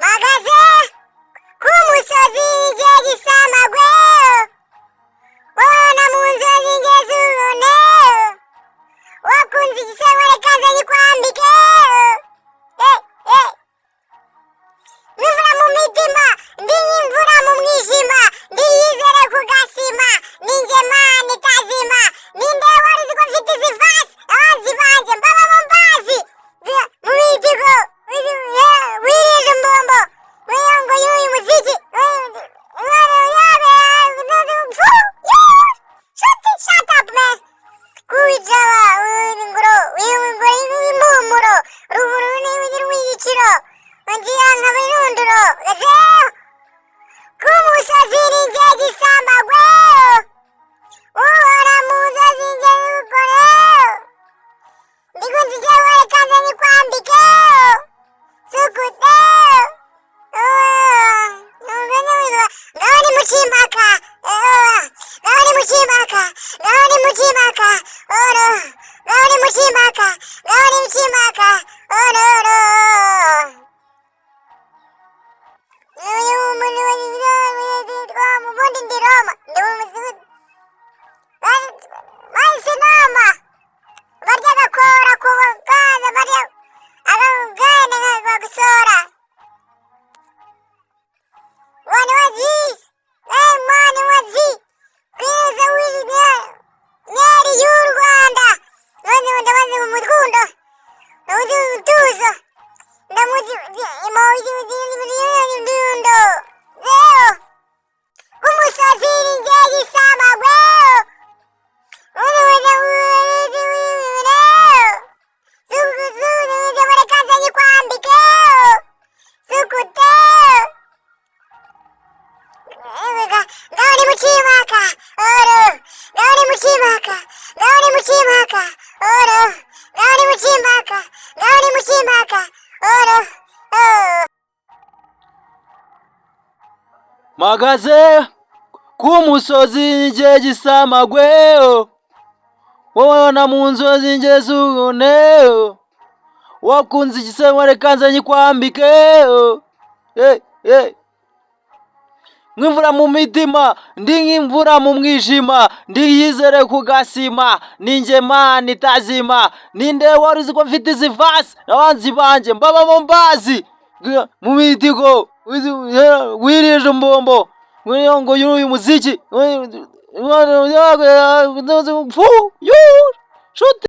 mpagaze ku musozi igihe gisamagwe, wowe na mu nzozi ngeze ubone, wakunze igisebo reka nze nyikwambike. Nk'imvura mu mitima ndi nk'imvura mu mwijima, ndi yizere ku gasima, ni njye Mana itazima. Ninde wari uzi ko mfite izi vasi, abanzi banjye mbaba bombazi mu mitigo wirije mbombo wiyongo y'uyu muziki shut up man. Kuwijaba w'ingoro w'impumuro ruburu n'ibigira w'igiciro ngira nk'abirunduro gazeyo ku musozi ninjye gisambagwe, uhora mu nzozi njye ukoreyo, ndikunze ijye wereka nze nyikwambike sukuteyo. Ngaho ni mu Kimpaka, ngaho ni mu Kimpaka, ngaho ni mu Kimpaka, ngaho ni mu Kimpaka, ngaho ni mu Kimpaka, ubundi ndi Roma, ndi mu mudugudu bahise inama barya agakora ku bakaza barya akagane nkagusora. One was this, hey man was this, kwiza wiri nyeri y'u Rwanda, ndabaze mu rukundo, ndamuzi umutuzo, ndamuzi ndundo, zeo, umusozi ninjye gisambagwe, bareka nze nyikwambike sukuteo. Ngaho ni mu Kimpaka, ngaho ni mu Kimpaka, ngaho ni mu Kimpaka, ngaho ni mu Kimpaka, ngaho ni mu Kimpaka, mpagaze ku musozi ninjye gisamagwe, wowe na mu nzozi ngeze ubone, wakunze igisebo reka nze nyikwambike. Nk'imvura mu mitima ndi nk'imvura mu mwijima, ndi yizere ku gasima, ni njye Mana itazima. Ninde wari uzi ko mfite izi vasi, abanzi banjye mbaba bombazi mu mitigo wirije mbombo wiyongo y'uyu muziki